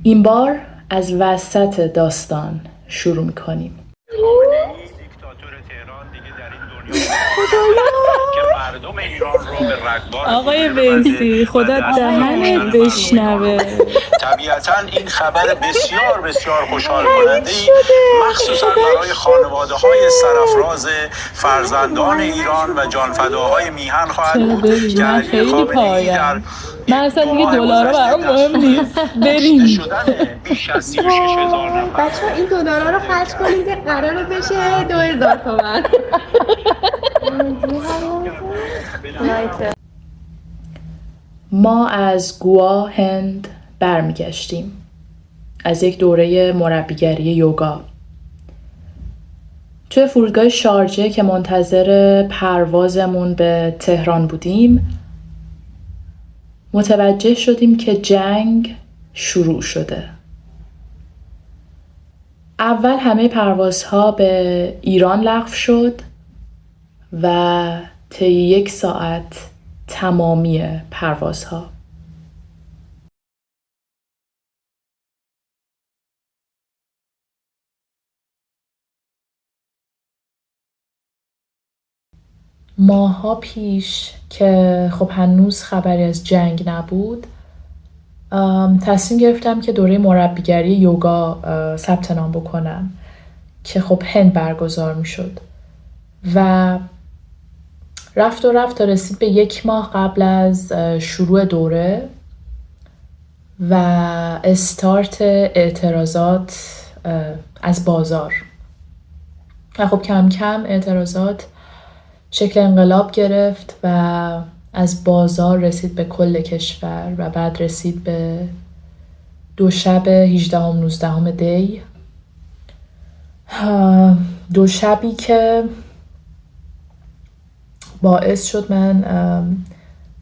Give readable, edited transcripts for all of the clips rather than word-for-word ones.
این بار از وسط داستان شروع میکنیم. خامنه‌ای دیکتاتور تهران دیگه در این دنیا که مردم ایران رو به رگبار آقای ویسی خدا دهنت بشنوه. طبیعتاً این خبر بسیار بسیار خوشحال کننده‌ای مخصوصاً برای خانواده‌های سرافراز فرزندان ایران و جانفداهای میهن خواهد بود که من علی خیلی خامنه‌ای در پایم. من اصلا دیگه دلارا برام مهم نیست. کشته بریم. شدن بیش از 36,000 نفر. بچه ها این $2 رو خرج کنیم که قراره بشه 2000 تومن. ما از گوا هند برمیگشتیم از یک دوره مربیگری یوگا. توی فرودگاه شارجه که منتظر پروازمون به تهران بودیم متوجه شدیم که جنگ شروع شده. اول همه پروازها به ایران لغو شد و طی 1 ساعت تمامی پروازها. ماها پیش که خب هنوز خبری از جنگ نبود تصمیم گرفتم که دوره مربیگری یوگا ثبت نام بکنم که خب هند برگزار می شد و رفت تا رسید به 1 ماه قبل از شروع دوره و استارت اعتراضات از بازار و خب کم کم اعتراضات شکل انقلاب گرفت و از بازار رسید به کل کشور و بعد رسید به 2 شب 18 و 19 دی. 2 شبی که باعث شد من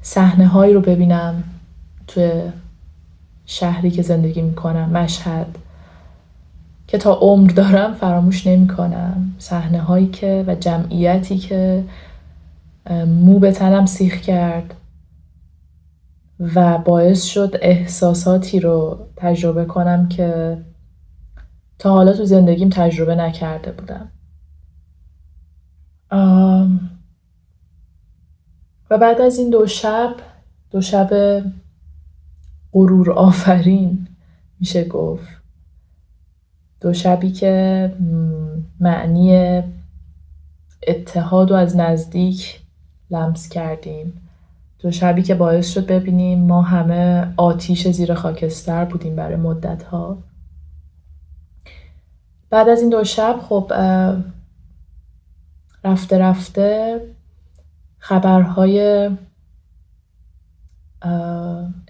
صحنه هایی رو ببینم توی شهری که زندگی میکنم، مشهد، که تا عمر دارم فراموش نمی کنم. صحنه هایی که و جمعیتی که مو به تنم سیخ کرد و باعث شد احساساتی رو تجربه کنم که تا حالا تو زندگیم تجربه نکرده بودم. و بعد از این 2 شب غرور آفرین میشه گفت، 2 شبی که معنی اتحاد رو از نزدیک لمس کردیم، 2 شبی که باعث شد ببینیم ما همه آتیش زیر خاکستر بودیم برای مدت‌ها. بعد از این 2 شب خب رفته خبرهای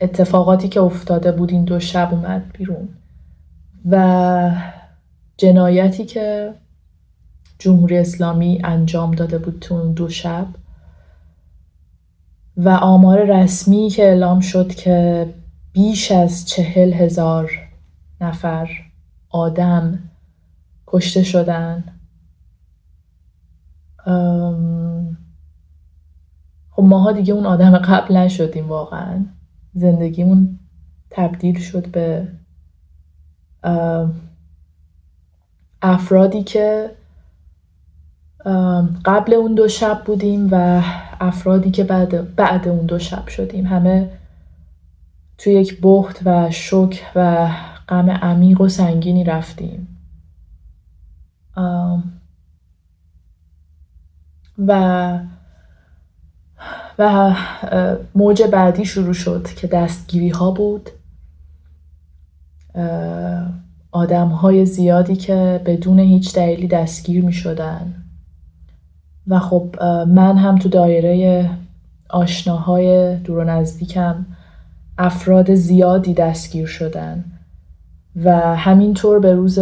اتفاقاتی که افتاده بود این 2 شب اومد بیرون و جنایتی که جمهوری اسلامی انجام داده بود تو اون 2 شب و آمار رسمی که اعلام شد که بیش از 40,000 نفر آدم کشته شدن. خب ماها دیگه اون آدم قبل نشدیم، واقعا زندگیمون تبدیل شد به افرادی که قبل اون 2 شب بودیم و افرادی که بعد اون 2 شب شدیم. همه توی یک بهت و شوک و غم عمیق و سنگینی رفتیم و موج بعدی شروع شد که دستگیری ها بود. آدم های زیادی که بدون هیچ دلیلی دستگیر می شدن و خب من هم تو دایره آشناهای دور و نزدیکم افراد زیادی دستگیر شدن و همینطور به روز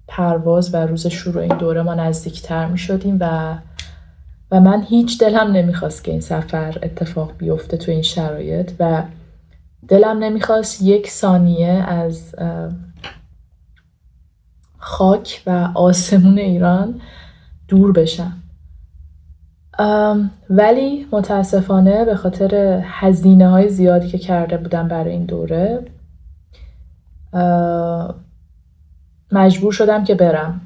پرواز و روز شروع این دوره ما نزدیکتر می شدیم و من هیچ دلم نمیخواست که این سفر اتفاق بیفته تو این شرایط و دلم نمیخواست 1 ثانیه از خاک و آسمون ایران دور بشم. ولی متاسفانه به خاطر هزینه‌های زیادی که کرده بودم برای این دوره مجبور شدم که برم،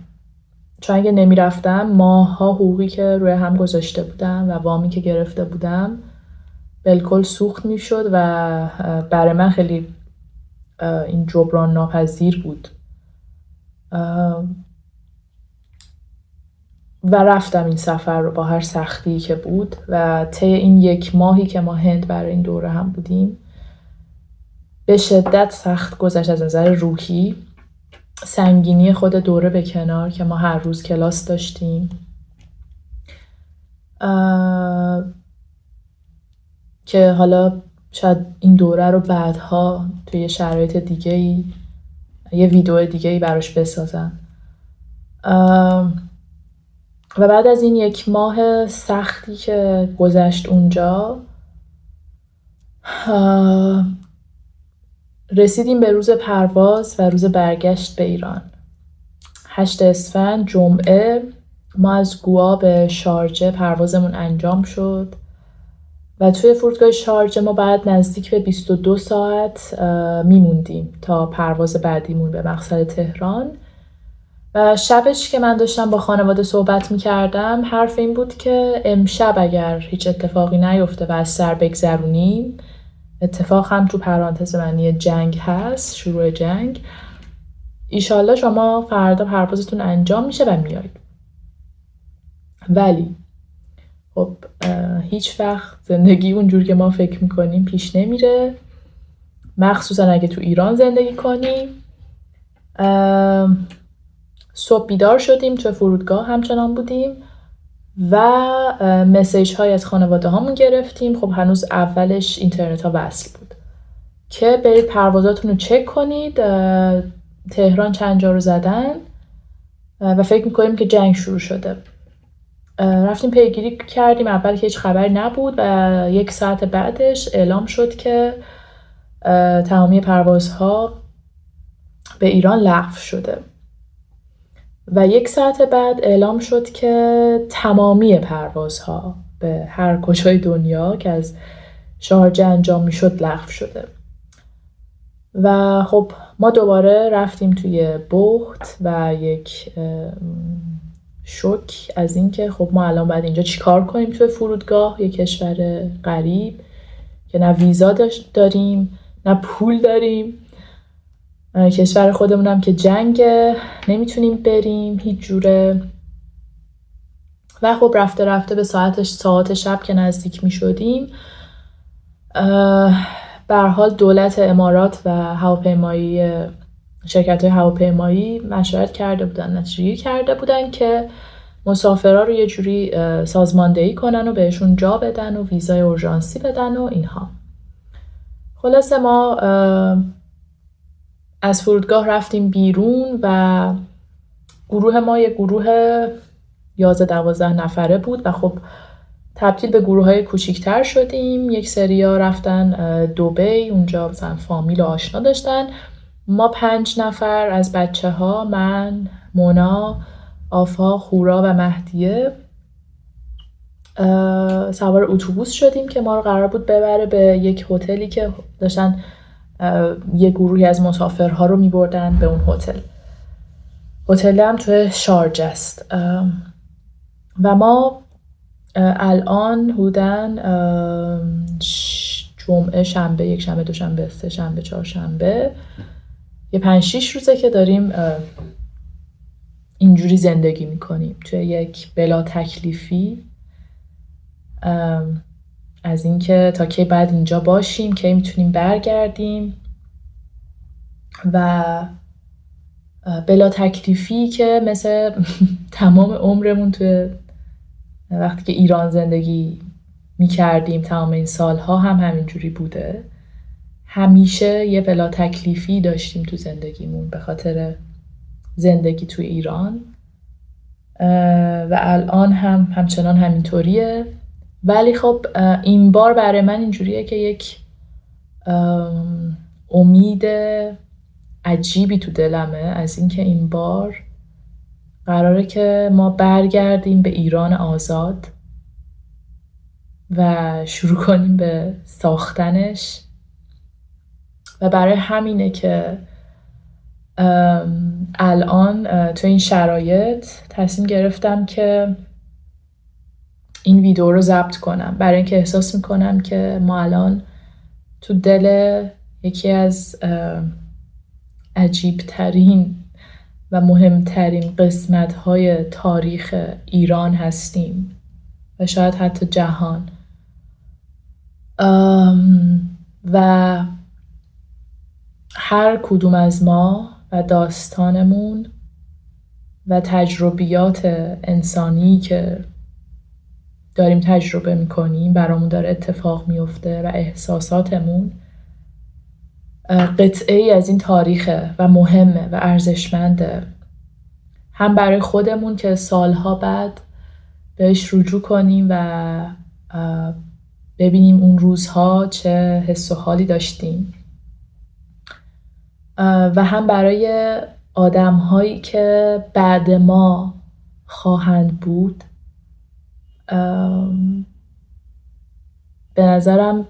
چون اگه نمی رفتم ماه‌ها حقوقی که روی هم گذاشته بودم و وامی که گرفته بودم بالکل سوخت می شد و برای من خیلی این جبران ناپذیر بود و رفتم این سفر رو با هر سختی که بود و طی این 1 ماهی که ما هند برای این دوره هم بودیم به شدت سخت گذشت از نظر روحی. سنگینی خود دوره به کنار که ما هر روز کلاس داشتیم، که حالا شاید این دوره رو بعدها توی شرایط دیگه‌ای یه ویدیو دیگه‌ای براش بسازم. و بعد از این 1 ماه سختی که گذشت اونجا، رسیدیم به روز پرواز و روز برگشت به ایران. 8 اسفند جمعه ما از گوا به شارجه پروازمون انجام شد و توی فرودگاه شارجه ما بعد نزدیک به 22 ساعت میموندیم تا پرواز بعدیمون به مقصد تهران. و شبش که من داشتم با خانواده صحبت میکردم حرف این بود که امشب اگر هیچ اتفاقی نیفته و از سر بگذرونیم، اتفاق هم تو پرانتز معنی جنگ هست، شروع جنگ، ایشالله شما فردا پروازتون انجام میشه و میایید. ولی خب هیچ وقت زندگی اونجور که ما فکر میکنیم پیش نمیره، مخصوصا اگه تو ایران زندگی کنیم. صبح بیدار شدیم، تو فرودگاه همچنان بودیم و مسیج های از خانواده هامون گرفتیم. خب هنوز اولش اینترنت ها وصل بود که برید پروازاتون رو چک کنید، تهران چند جا رو زدن و فکر میکنیم که جنگ شروع شده. رفتیم پیگیری کردیم، اول که هیچ خبری نبود و 1 ساعت بعدش اعلام شد که تمامی پروازها به ایران لغو شده و 1 ساعت بعد اعلام شد که تمامی پروازها به هر کجای دنیا که از شارجه انجام میشد لغو شده. و خب ما دوباره رفتیم توی بهت و یک شوک از این که خب ما الان باید اینجا چیکار کنیم توی فرودگاه، یک کشور غریب که نه ویزا داریم نه پول داریم، کشور خودمونم که جنگه، نمیتونیم بریم هیچ جوره. و خب رفته رفته به ساعت شب که نزدیک میشدیم، به هر حال دولت امارات و هواپیمایی، شرکت‌های هواپیمایی مشورت کرده بودن، نتیجه‌گیری کرده بودن که مسافرها رو یه جوری سازماندهی کنن و بهشون جا بدن و ویزای اورژانسی بدن و اینها. خلاصه ما از فرودگاه رفتیم بیرون و گروه ما یه گروه 11-12 نفره بود و خب تبدیل به گروه‌های کوچیک‌تر شدیم. یک سریا رفتن دبی، اونجا مثلا فامیل و آشنا داشتن. ما 5 نفر از بچه‌ها، من، مونا، آفا، خورا و مهدیه، سوار اتوبوس شدیم که ما رو قرار بود ببره به یک هتلی که داشتن یک گروهی از مسافرها رو می‌بردن به اون هتل. هتل هم توی شارجه است و ما الان حدوداً جمعه، شنبه، یک شنبه، دوشنبه، سه شنبه، چهارشنبه، یه 5-6 روزه که داریم اینجوری زندگی میکنیم توی یک بلا تکلیفی، از اینکه تا کی بعد اینجا باشیم، کی میتونیم برگردیم و بلا تکلیفی که مثل تمام عمرمون توی وقتی که ایران زندگی میکردیم تمام این سالها هم همینجوری بوده. همیشه یه بلا تکلیفی داشتیم تو زندگیمون به خاطر زندگی تو ایران و الان هم همچنان همینطوریه. ولی خب این بار برای من اینجوریه که یک امید عجیبی تو دلمه از اینکه این بار قراره که ما برگردیم به ایران آزاد و شروع کنیم به ساختنش و برای همینه که الان تو این شرایط تصمیم گرفتم که این ویدیو رو ضبط کنم، برای اینکه احساس میکنم که ما الان تو دل یکی از عجیبترین و مهمترین قسمت‌های تاریخ ایران هستیم و شاید حتی جهان. و هر کدوم از ما و داستانمون و تجربیات انسانی که داریم تجربه میکنیم، برامون داره اتفاق میفته و احساساتمون قطعه ای از این تاریخه و مهمه و ارزشمنده، هم برای خودمون که سالها بعد بهش رجوع کنیم و ببینیم اون روزها چه حس و حالی داشتیم، و هم برای آدم‌هایی که بعد ما خواهند بود. به نظرم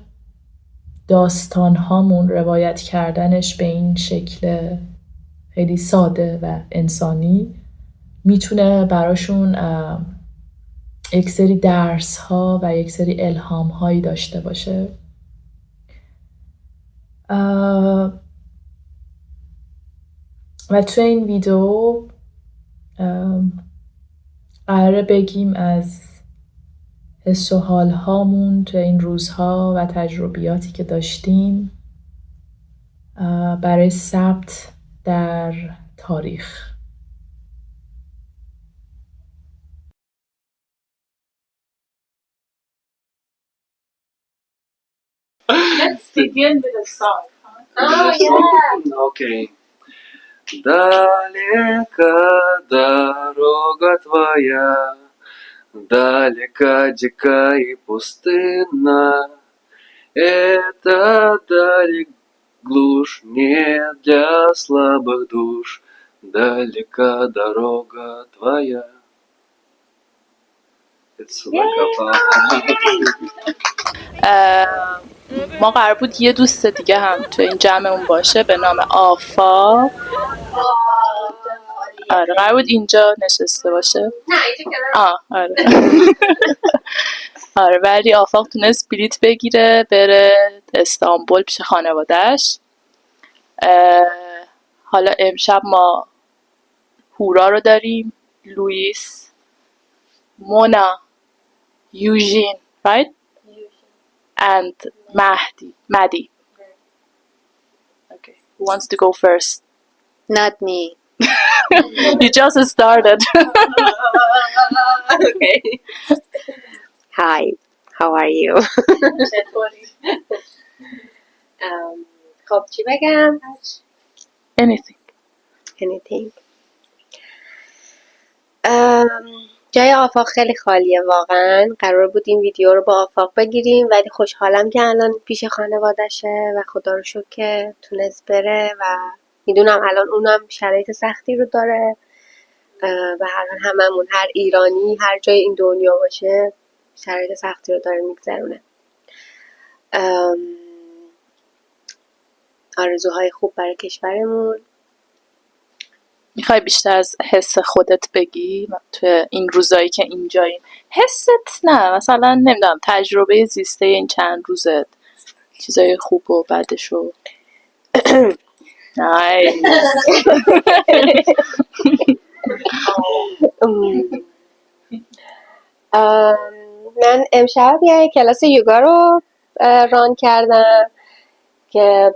داستان هامون روایت کردنش به این شکل خیلی ساده و انسانی میتونه براشون یک سری درس ها و یک سری الهام هایی داشته باشه. و تو این ویدیو قراره بگیم از حس و حال هامون تو این روزها و تجربیاتی که داشتیم برای ثبت در تاریخ. Let's begin with a song. Oh, yeah. Окей. Далека дорога твоя, далека, дика и пустынна. Это далек глушь не для слабых душ, далека дорога твоя. It's like ما قرار بود یه دوست دیگه هم تو این جمعمون باشه به نام آفاق. آره قرار بود اینجا نشسته باشه. نه اینجا کنار. آره. آره ولی آفاق تونست بلیت بگیره بره استانبول پیش خانوادهش. حالا امشب ما هورا رو داریم، لوئیس، مونا، یوژین، right? And Maddie. Okay, who wants to go first? Not me. You just started. Okay. Hi, how are you? خب چی بگم؟ Anything. Anything. جای آفاق خیلی خالیه واقعا. قرار بود این ویدیو رو با آفاق بگیریم ولی خوشحالم که الان پیش خانوادشه و خدا رو شکر که تونست بره و میدونم الان اونم شرایط سختی رو داره و الان هممون هر ایرانی هر جای این دنیا باشه شرایط سختی رو داره میگذرونه. آرزوهای خوب برای کشورمون. میخوای بیشتر از حس خودت بگی تو این روزایی که اینجاییم؟ حست نه، مثلا نمیدونم تجربه زیسته این چند روزت، چیزای خوب و بدش و من امشب یه کلاس یوگا رو ران کردم که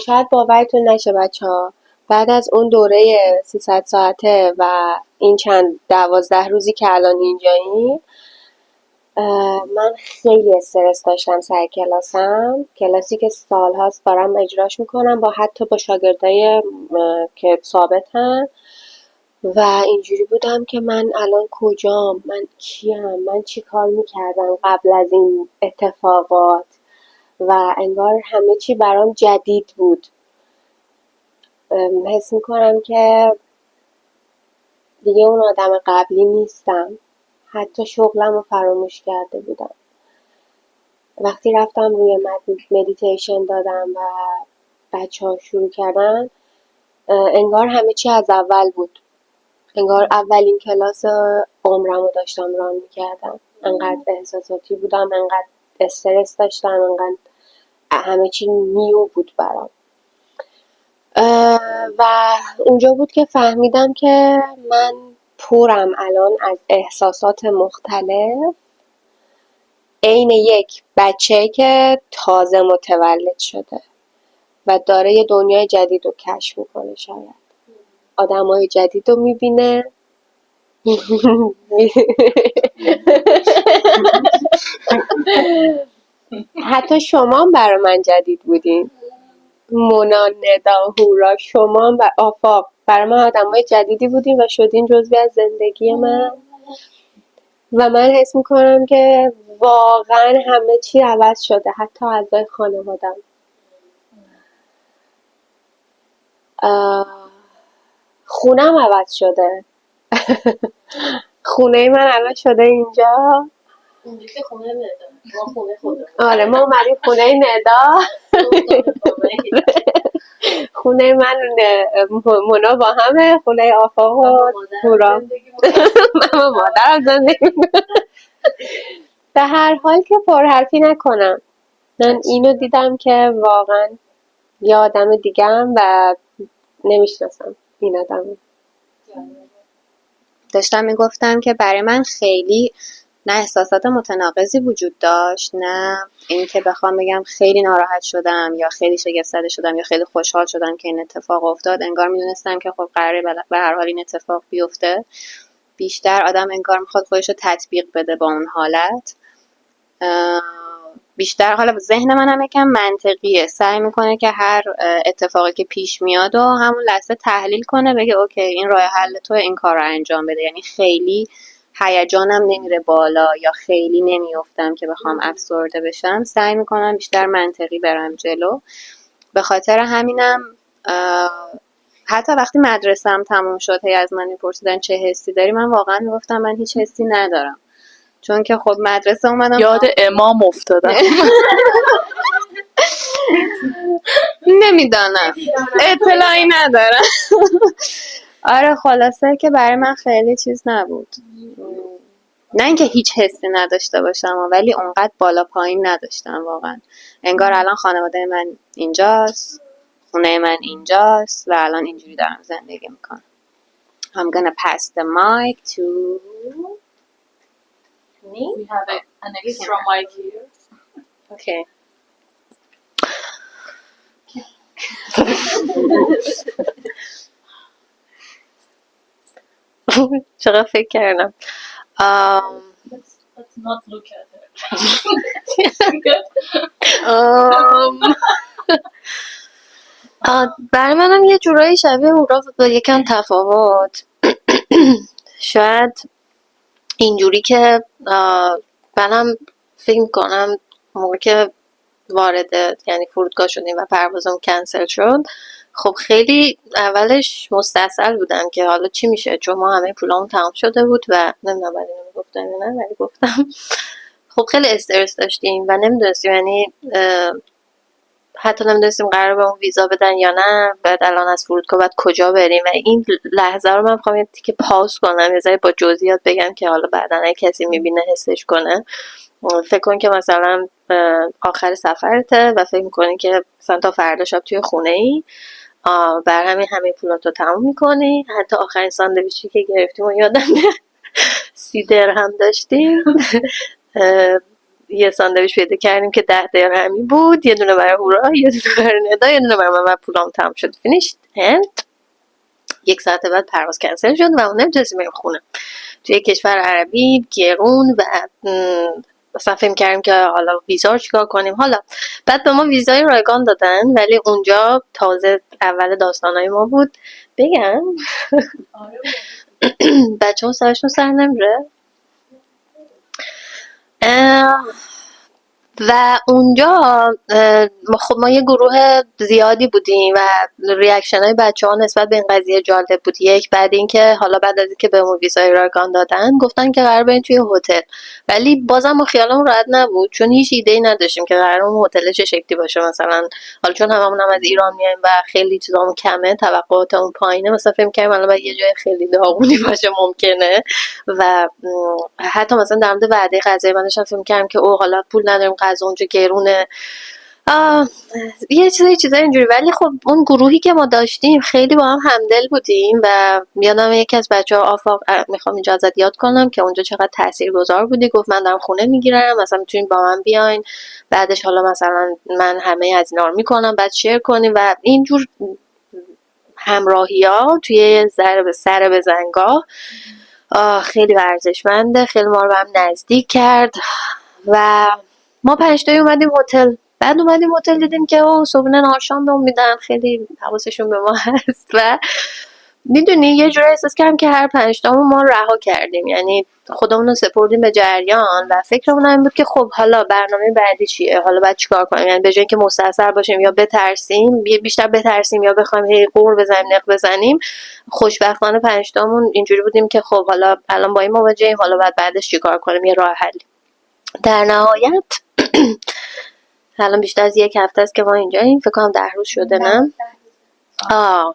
شاید باورتون نشه بچه‌ها، بعد از اون دوره 300 ساعته و این چند 12 روزی که الان اینجاییم من خیلی استرس داشتم سر کلاسم، کلاسی که سالهاست دارم اجراش میکنم با حتی با شاگردای که ثابتن و اینجوری بودم که من الان کجام، من کیم، من چی کار میکردم قبل از این اتفاقات و انگار همه چی برام جدید بود. حس میکنم که دیگه اون آدم قبلی نیستم، حتی شغلم رو فراموش کرده بودم. وقتی رفتم روی مدیتیشن دادم و بچه ها شروع کردن انگار همه چی از اول بود. انگار اولین کلاس عمرمو داشتم ران میکردم. انقدر احساساتی بودم، انقدر استرس داشتم، انقدر همه چی نیو بود برام. و اونجا بود که فهمیدم که من پرم الان از احساسات مختلف، عین یک بچه که تازه متولد شده و داره یه دنیای جدید رو کشف میکنه. شاید آدمای جدید رو میبینه. حتی شما هم برای من جدید بودین. مونا، ندا، هورا، شما و آفاق برای من آدمای جدیدی بودین و شدین جزوی از زندگی من. و من حس میکنم که واقعا همه چی عوض شده، حتی اعضای خانوادم. خونم عوض شده. خونه من عوض شده اینجا. اونجا که خونه ندا، ما خونه خودمون. آره ما اومدیم خونه ندا. خونه من مونا با همه، خونه آفاق و هورا من و مادرم زندگی. به هر حال که پرحرفی نکنم، من اینو دیدم که واقعا یه آدم دیگه‌ام و نمیشناسم این آدم. داشتم میگفتم که برای من خیلی نه احساسات متناقضی وجود داشت، نه این که بخوام بگم خیلی ناراحت شدم یا خیلی شگفت زده شدم یا خیلی خوشحال شدم که این اتفاق افتاد. انگار میدونستم که خب قراره به هر حال این اتفاق بیفته. بیشتر آدم انگار میخواد خودش رو تطبیق بده با اون حالت. بیشتر حالا ذهن من هم یکم منطقیه، سعی میکنه که هر اتفاقی که پیش میاد و همون لحظه تحلیل کنه، بگه اوکی این راه حل تو، این کار رو انجام بده. یعنی خیلی هیجانم نمیره بالا یا خیلی نمیافتم که بخوام افسرده بشم. سعی میکنم بیشتر منطقی برم جلو. به خاطر همینم حتی وقتی مدرسه‌ام تموم شد هی از من میپرسیدن چه حسی داری، من واقعا میگفتم من هیچ حسی ندارم، چون که خب مدرسه اومدم یاد امام افتادم. نمیدانم، اطلاعی ندارم. آره خلاصه که برای من خیلی چیز نبود. نه اینکه هیچ حسی نداشته باشم، ولی اونقدر بالا پایین نداشتم واقعا. انگار الان خانواده من اینجاست، خونه من اینجاست و الان اینجوری دارم زندگی میکنم. I'm gonna pass the mic to me. We have an extra mic here. Okay. چقدر فکر کردم. Let's not look at her. برای منم یه جورایی شبیه هورا بود با یکم تفاوت. شاید اینجوری که منم فکر میکنم موقع که وارد یعنی فرودگاه شدیم و پروازم کنسل شد، خب خیلی اولش مستصل بودم که حالا چی میشه، چون ما همه پولامون تمام شده بود و نمیدونم بعد اینو گفتم یا نه، ولی گفتم. خب خیلی استرس داشتیم و نمیدونستیم، یعنی حتی نمیدونستیم قرار به اون ویزا بدن یا نه، بعد الان از فرودگاه باید کجا بریم و این لحظه رو من میخوام یه تیکه پاوز کنم، یه ذره با جزئیات بگم که حالا بعدن اگه کسی میبینه حسش کنه. فکر کن که مثلا آخر سفرته و فکر میکنی که مثلا تا فردا شب توی خونه ای، بر همه پولاتو تموم میکنی، حتی آخرین ساندویچی که گرفتیم و یادم 30 درهم داشتیم. یه ساندویچ پیدا کردیم که 10 درهمی بود، یه دونه برای هورا، یه دونه برای ندا، یه دونه برای من و پولام تموم شد. فینیشت اند 1 ساعت بعد پرواز کنسل شد و اون نمیتونستیم بریم خونه توی کشور عربی گرون و مثلا فکر کردیم که حالا ویزا رو چیکار کنیم. حالا بعد به ما ویزای رایگان دادن، ولی اونجا تازه اول داستانای ما بود. بگم بچه ها سرشون سر نمیره. و اونجا خب ما یه گروه زیادی بودیم و ریاکشن های بچه ها نسبت به این قضیه جالب بود. یک، بعد از اینکه به ما ویزای رایگان دادن گفتن که قرار بریم توی هتل، ولی بازم ما خیالمون راحت نبود چون هیچ ایده‌ای نداشتیم که قرار اون هتل چه شکلی باشه. مثلا حالا چون هممون هم از ایران میایم و خیلی چیزامون کمه، توقعاتمون پایینه، مثلا فکر کردیم الان باید یه جای خیلی داغونی باشه ممکنه. و حتی مثلا در مورد وعده غذایی من داشتم فکر کردم که او حالا پول نداریم غذا اونجا گرونه، یه چیزای اینجوری. ولی خب اون گروهی که ما داشتیم خیلی با هم همدل بودیم و یادم یکی از بچه‌ها آفاق میخوام اینجا ازت یاد کنم که اونجا چقدر تاثیرگذار بودی، گفت من دارم خونه میگیرم، مثلا میتونین با من بیاین، بعدش حالا مثلا من همه از اینا رو میکنم، بعد شیر کنیم. و اینجور همراهی‌ها توی سر بزنگاه خیلی ارزشمنده، خیلی ما رو به هم نزدیک کرد. و ما 5 تایی اومدیم هتل. بعد اومدیم هتل دیدیم که صبحونه نهار شام بهمون میدن، خیلی حواسشون به ما هست و میدونی یه جوری احساس کردم که هر 5 تامون ما رها کردیم، یعنی خودمون رو سپردیم به جریان و فکرمون این بود که خب حالا برنامه بعدی چیه، حالا باید چیکار کنیم. یعنی به جای اینکه مستحصر باشیم یا بترسیم، بیشتر بترسیم یا بخوایم هی قور بزنیم نق بزنیم، خوشبختانه 5 تامون اینجوری بودیم که خب حالا الان با این مواجهیم، حالا باید بعدش چیکار کنیم، یه راه حلی. در نهایت الان بیشتر از 1 هفته است که ما اینجاییم، فکر کنم 10 روز شده نه؟ و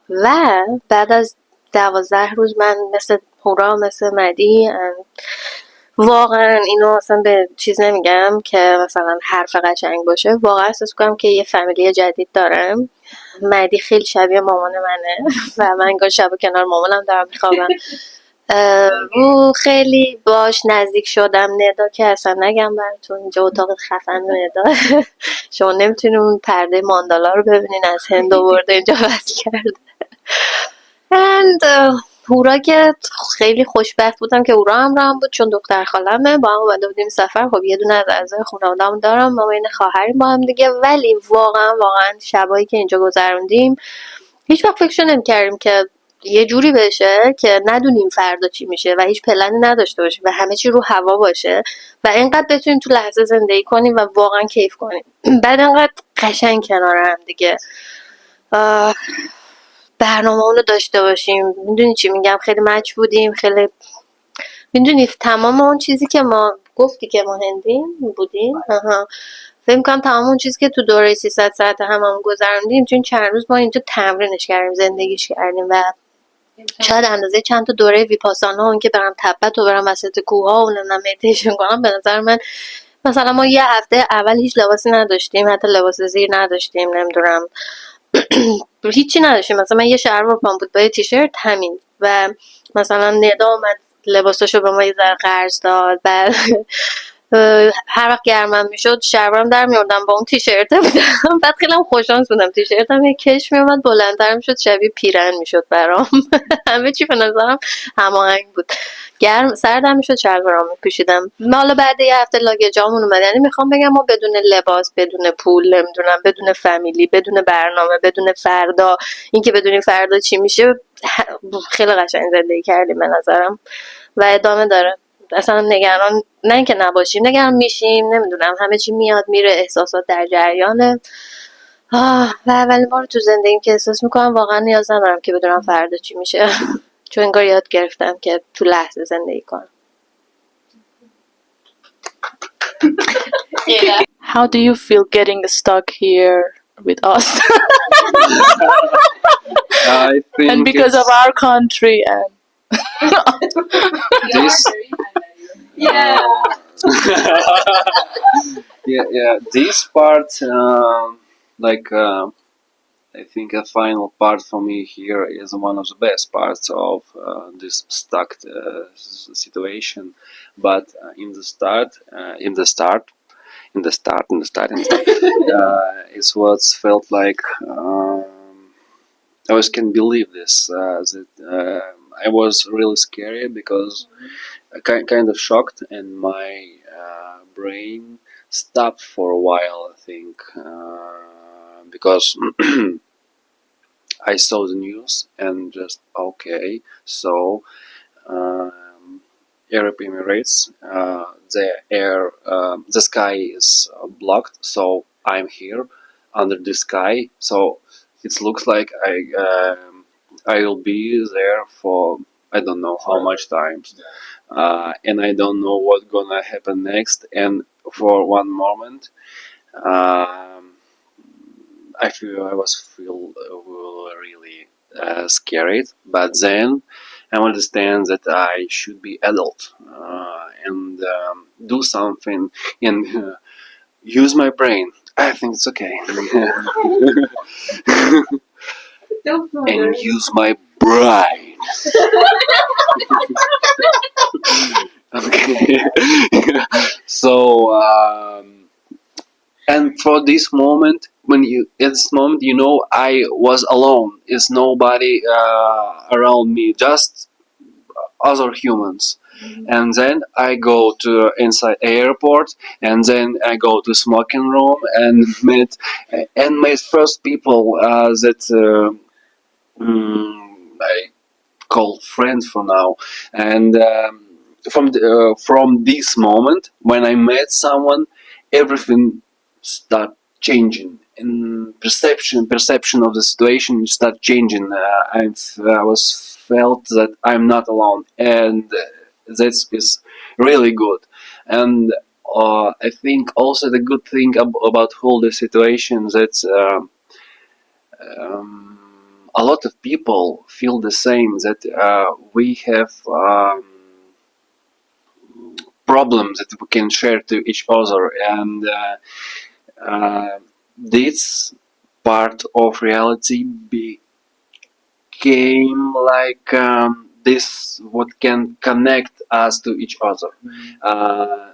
بعد از 12 روز من مثل هورا مثل مدی واقعا اینو اصلا به چیز نمیگم که مثلا حرف قشنگ باشه، واقعا احساس کنم که یه فامیلی جدید دارم. مدی خیلی شبیه مامان منه و من انگار شب کنار مامانم دارم میخوابم. و خیلی باش نزدیک شدم. ندا که اصلا نگم براتون، اینجا اتاق خفن ندا شما نمیتونین اون پرده ماندالا رو ببینین، از هند آورده اینجا وصل کرده. هورا که خیلی خوشبخت بودم که هورا همراهم بود چون دختر خالمه، با هم اومده بودیم سفر. خب یه دونه از اعضای خانواده‌ام دارم، ما این خواهریم با هم دیگه. ولی واقعا شبایی که اینجا گذروندیم هیچ وقت فکرشو نمی‌کردیم که یه جوری بشه که ندونیم فردا چی میشه و هیچ پلنی نداشته باشیم و همه چی رو هوا باشه و اینقدر بتونیم تو لحظه زندگی کنیم و واقعا کیف کنیم. بعد اینقدر قشنگ کنار هم دیگه برنامه اونو داشته باشیم. میدونی چی میگم، خیلی مچ بودیم، خیلی میدونی تمام اون چیزی که ما گفتی که ما هندیم بودیم، فکر می‌کنم تمام اون چیزی که تو دوره 300 ساعت هممون گذروندیم چون چند روز ما اینجا تمرینش کردیم، زندگیش کردیم و شاید اندازه چند تا دوره ویپاسانا اون که برم تبت و برم وسط کوه‌ها و نمیدونم مدیتیشن کنم، به نظر من مثلا ما یه هفته اول هیچ لباسی نداشتیم، حتی لباس زیر نداشتیم، نمیدونم هیچی نداشتیم. مثلا من یه شلوار پام بود با یه تیشرت همین، و مثلا ندا اومد لباساشو به ما یه ذره قرض داد. بعد هر وقت گرمم میشد شلوارم در میوردم با اون تیشرته بودم. بعد خیلی هم خوششانس بودم، تیشرتم یه کش میومد بلندتر میشد، شبیه پیرن میشد برام. همه چی به نظرم هماهنگ بود. گرم سردم میشد شلوارام میپوشیدم. حالا بعد یه هفته لاگجامون اومد، یعنی میخوام بگم ما بدون لباس، بدون پول، نمیدونم بدون فامیلی، بدون برنامه، بدون فردا اینکه بدونیم فردا چی میشه، خیلی قشنگ زندگی کردیم به نظرم و ادامه داره. اصلا نگران نه اینکه نباشیم، نگران میشیم، نمیدونم همه چی میاد میره، احساسات در جریانه. و اولین بار تو زندگیم که احساس میکنم واقعا نیاز ندارم که بدونم فردا چی میشه. چون انگار یاد گرفتم که تو لحظه زندگی کنم. How do you feel getting stuck here with us? I think And because of our country and this. yeah. Yeah. This part, I think a final part for me here is one of the best parts of this stuck situation. But it was felt like I always can't believe this. I was really scary because kind of shocked, and my brain stopped for a while. I think because I saw the news and just okay, so Arab Emirates. The sky is blocked, so I'm here under the sky. So it looks like I will be there for I don't know how much time, and I don't know what's gonna happen next. And for one moment, um, I was feel really scared, but then I understand that I should be adult and do something and use my brain. I think it's okay. And use my brain. Okay. So and for this moment, when you at this moment, I was alone. There's nobody around me, just other humans. And then I go to inside airport, and then I go to smoking room and met first people that I call friends for now. And from this moment when I met someone, everything start changing, and perception of the situation start changing. I was felt that I'm not alone, and that is really good. And I think also the good thing about whole the situation that a lot of people feel the same, that we have problems that we can share to each other, and this part of reality became like this what can connect us to each other,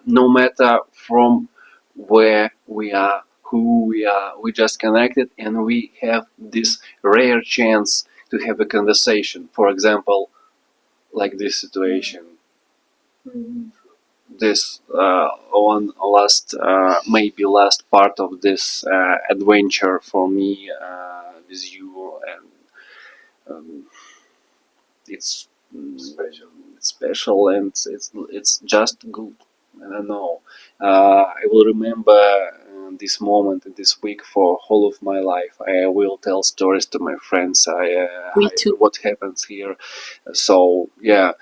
no matter from where we are, who we are. We just connected, and we have this rare chance to have a conversation, for example, like this situation. This one last maybe last part of this adventure for me with you, and it's special, and it's just good. I don't know. I will remember this moment and this week for whole of my life. I will tell stories to my friends. Me too. What happens here. So yeah,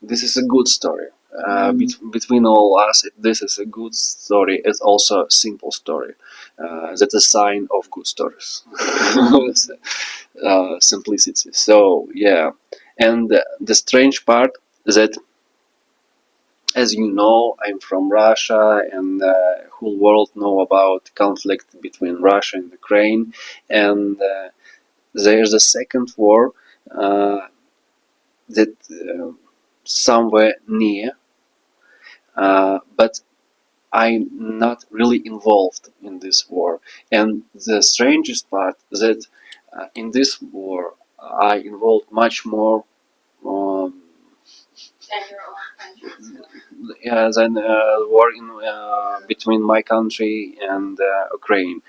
this is a good story. Between all us, this is a good story. It's also a simple story. That's a sign of good stories. Simplicity. So yeah, and the strange part is that, as you know, I'm from Russia, and the whole world know about conflict between Russia and Ukraine, and there's a second war that somewhere near, but I'm not really involved in this war. And the strangest part is that in this war I involved much more than war in between my country and Ukraine.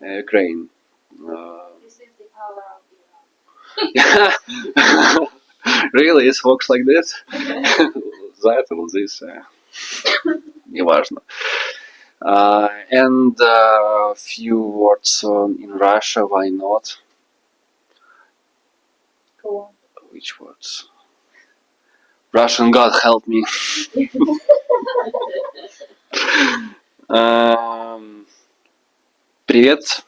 Ukraine. This is the power of Iran. Really, it works like this? За этого здесь неважно. And a few words in Russia, why not? Go on. Which words? Russian God help me. Привет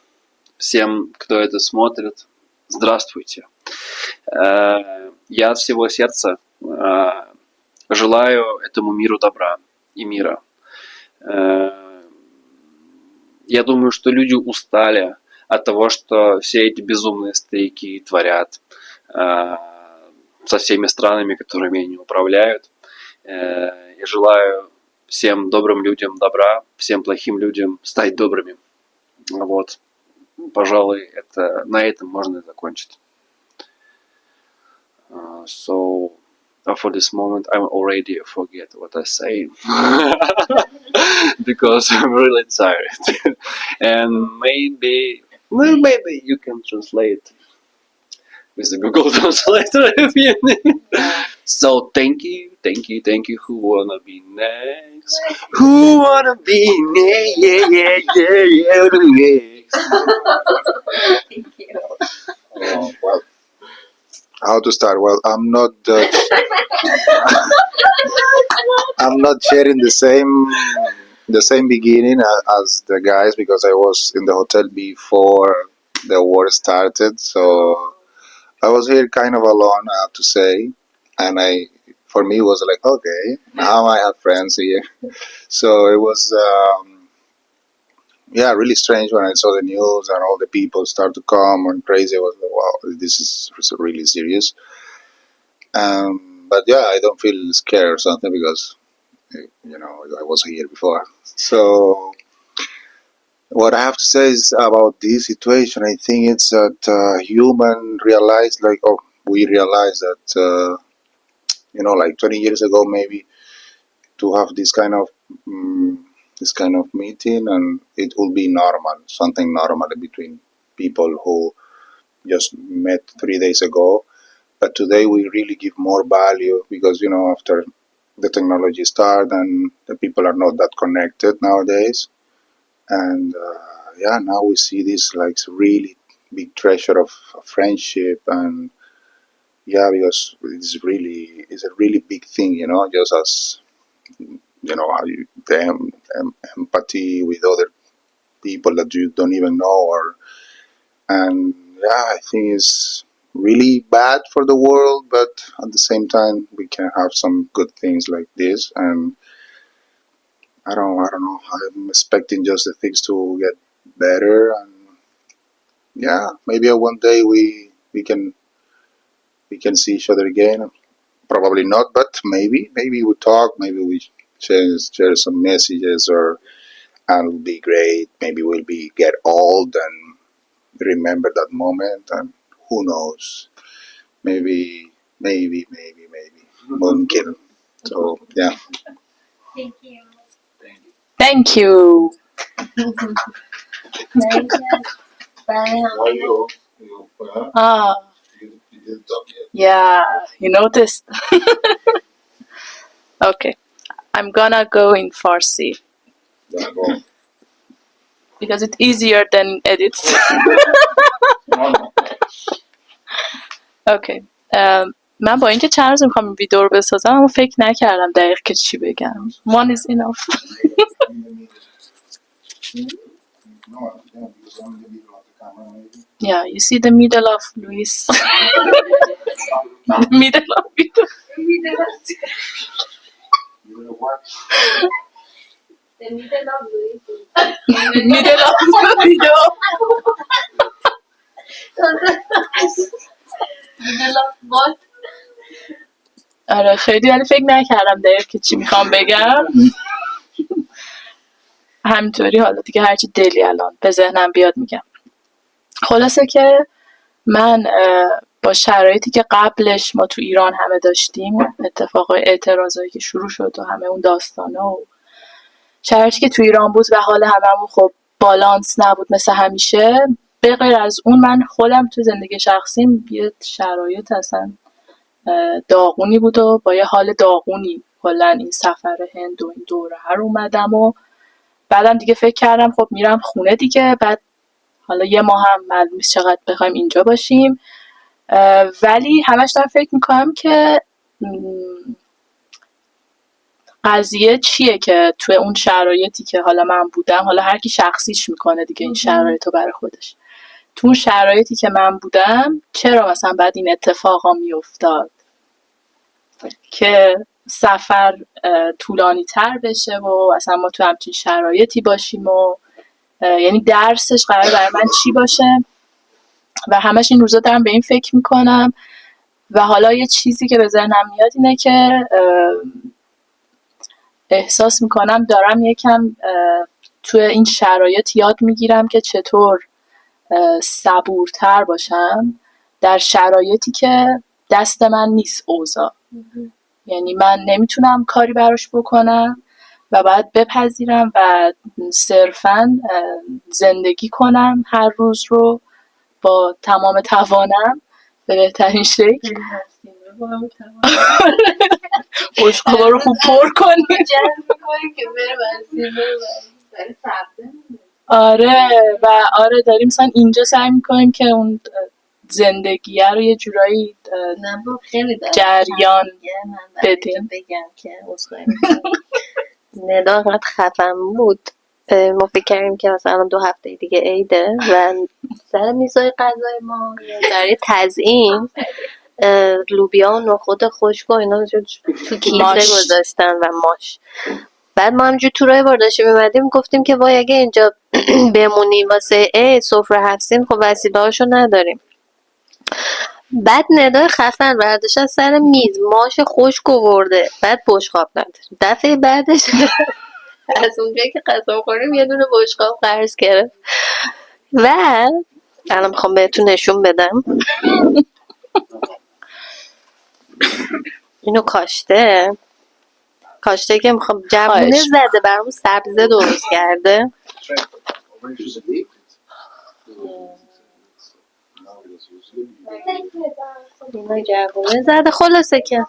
всем, кто это смотрит. Здравствуйте. Я от всего сердца желаю этому миру добра и мира. Я думаю, что люди устали от того, что все эти безумные старики творят со всеми странами, которыми они управляют. Я желаю всем добрым людям добра, всем плохим людям стать добрыми. Вот. Пожалуй, на этом можно и закончить. So for this moment, I already forget what I say because I'm really tired, and maybe you can translate. with the Google Translator if you need. So thank you. Who wanna be next? Who wanna be next? Yeah, next. Thank you. Well, how to start? Well, I'm not sharing the same beginning as the guys because I was in the hotel before the war started. So I was here kind of alone, I have to say, and for me it was like, okay, now I have friends here. So it was yeah, really strange when I saw the news and all the people start to come and crazy. I was like, wow, this is really serious. But yeah, I don't feel scared or something because I was here before. So what I have to say is about this situation. I think it's that human realized, like, oh, we realized that like 20 years ago, maybe to have this kind of meeting, and it will be normal, something normal between people who just met 3 days ago. But today we really give more value because after the technology start and the people are not that connected nowadays, and yeah, now we see this like really big treasure of friendship, and yeah, because it's a really big thing, just as how empathy with other people that you don't even know, and yeah, I think it's really bad for the world, but at the same time we can have some good things like this. And I don't know, I'm expecting just the things to get better, and yeah, maybe one day we can see each other again. Probably not, but maybe we talk, maybe we share some messages, and it'll be great. Maybe we'll be get old and remember that moment, and who knows? Maybe mumkin. So yeah. Thank you. Thank you. Very good. Bye. Ah, yeah, you noticed. Okay, I'm gonna go in Farsi because it's easier than edits. Okay. من با اینکه چند روز میخوام ویدیو رو بسازم اما فکر نکردم دقیق که چی بگم. One is enough. Yeah, you see the middle of Luis. The middle of video. The middle of Louis. Middle of the video. Middle of what? آره خیلی ولی فکر نکردم دقیق که چی میخوام بگم. همینطوری حالا دیگه هرچی دلی الان به ذهنم بیاد میگم. خلاصه که من با شرایطی که قبلش ما تو ایران همه داشتیم، اتفاقای اعتراضایی که شروع شد و همه اون داستانا و شرایطی که تو ایران بود و حال هممون خب بالانس نبود مثل همیشه، به غیر از اون من خودم تو زندگی شخصیم یه شرایط اصلا داغونی بود و با یه حال داغونی کلا این سفر هند و این دوره هر اومدم و بعدم دیگه فکر کردم خب میرم خونه دیگه، بعد حالا یه ماه هم معلوم نیست چقدر بخوایم اینجا باشیم، ولی همش دارم فکر میکنم که قضیه چیه که توی اون شرایطی که حالا من بودم، حالا هر کی شخصیش میکنه دیگه این شرایطو برای خودش، تو اون شرایطی که من بودم چرا مثلا بعد این اتفاقا میافتاد که سفر طولانی تر بشه و اصلا ما تو همچین شرایطی باشیم و یعنی درسش قرار برای من چی باشه و همش این روزا دارم به این فکر میکنم. و حالا یه چیزی که به ذهنم میاد اینه که احساس میکنم دارم یکم توی این شرایط یاد میگیرم که چطور صبورتر باشم در شرایطی که دست من نیست اوضاع. یعنی من نمیتونم کاری براش بکنم و باید بپذیرم و صرفاً زندگی کنم هر روز رو با تمام توانم به بهترین شکل. بشقابا رو خوب پر کنیم. آره آره داریم مثلا اینجا سعی میکنیم که اون زندگیه رو یه جورایی جریان بدیم. بگم که ندا انقدر خفن بود. ما فکر کردیم که مثلا 2 هفته دیگه عیده و سر میزای غذای ما در یه تزیین لوبیا و نخود خشک و اینا تو کیسه گذاشتن و ماش. بعد ما همجور تو راه بار داشتیم میمدیم گفتیم که وای اگه اینجا بمونیم واسه عید سفره هستیم خب وسیله هاشو نداریم. بعد ندای خفن برداشت از سر میز ماش خشک آورده، بعد بشقاب نداره. دفعه بعدش از اونجایی که غذا خوریم یه دونه بشقاب قرض گرفت و الان میخوام بهتون نشون بدم. اینو کاشته که میخوام جوونه زده برام سبزه درست کرده. اینا جوونه زده خلاصه که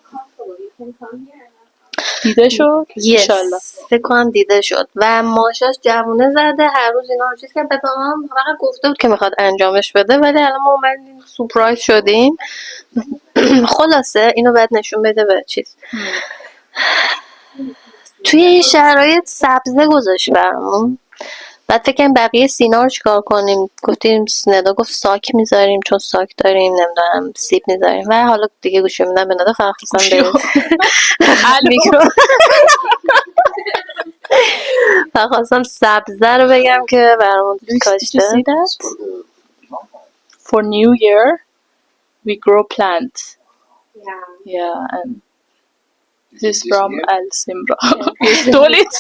دیده شد؟ انشالله فکر کنم دیده شد و ماشاش جوونه زده هر روز اینا رو چیز که به هم فقط گفته بود که میخواد انجامش بده ولی الان ما اومدیم سورپرایز شدیم. خلاصه اینو بعد نشون بده به چیز توی این شرایط سبزه گذاشت برامون. بعد فکر کنیم بقیه سینا رو چیکار کنیم. گفتیم ندا گفت ساک میذاریم چون ساک داریم نمیدونم سیب میذاریم و حالا دیگه گوشه میدم به ندا فقط خواستم خواستم سبزه رو بگم که برامون کاشته. For New Year we grow plants. Yeah and this is from Al Simra. Stole it.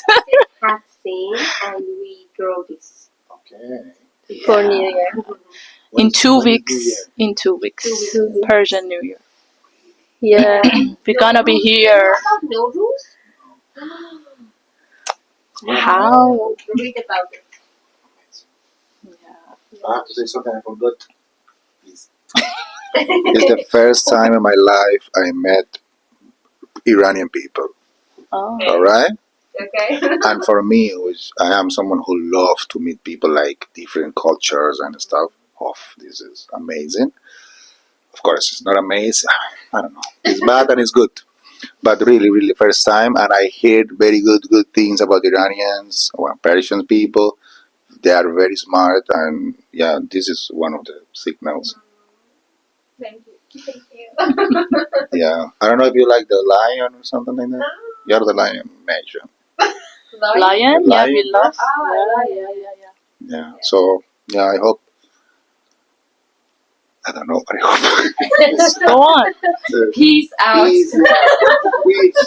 And we grow this. Okay. For New Year. In 2 weeks. Persian New Year. Yeah. We're gonna be here. How? Read about it. I have to say something I forgot. It's the first time in my life I met Iranian people. Oh. All right? Okay. And for me, I am someone who loves to meet people like different cultures and stuff. Oh, this is amazing. Of course, it's not amazing. I don't know. It's bad and it's good. But really, really first time. And I heard very good things about Iranians, or Persian people. They are very smart. And yeah, this is one of the signals. Thank you. Yeah. I don't know if you like the lion or something like that. You're the lion major. Lion? Yeah, we love. Yeah. So, yeah, I hope. I don't know, but I hope. Go on. Peace out. Wheat.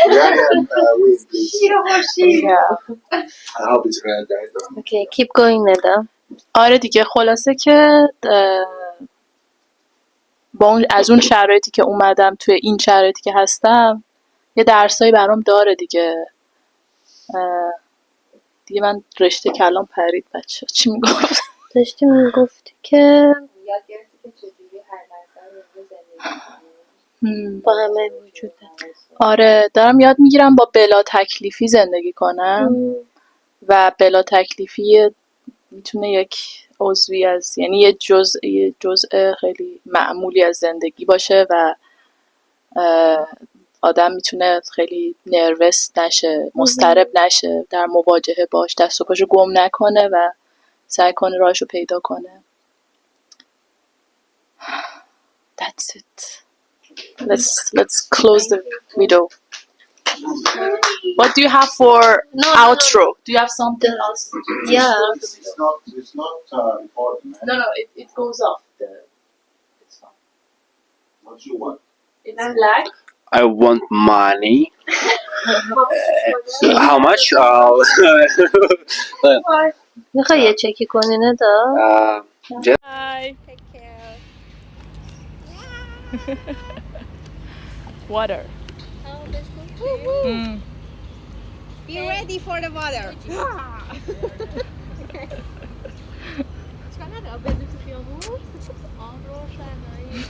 Iranian wheat, please. Yeah. I hope it's red, guys. Okay, keep going ندا. آره دیگه خلاصه که با از اون شرایطی که اومدم توی این شرایطی که هستم یه درسایی برام داره دیگه. دیگه من رشته کلام پرید بچه چی میگفت؟ داشتی میگفتی که یاد گرفتی که چجوری هر لحظه با همه وجوده. آره دارم یاد میگیرم با بلا تکلیفی زندگی کنم و بلا تکلیفی میتونه یک عضوی از یعنی یه جزء خیلی معمولی از زندگی باشه و آدم میتونه خیلی نروس نشه مضطرب نشه در مواجهه باش دست و پاشو گم نکنه و سعی کنه راهشو پیدا کنه. That's it. Let's close the video. What do you have for outro? Do you have something else? Yeah. It's not important. No, it goes off. It's fine. What you want? It's black. I want money. How much? میخوای یه چکی کنی ندا؟ Bye. Take care. Water. Be ready for the water. نداره بزنی تو خیابون آن روشنایی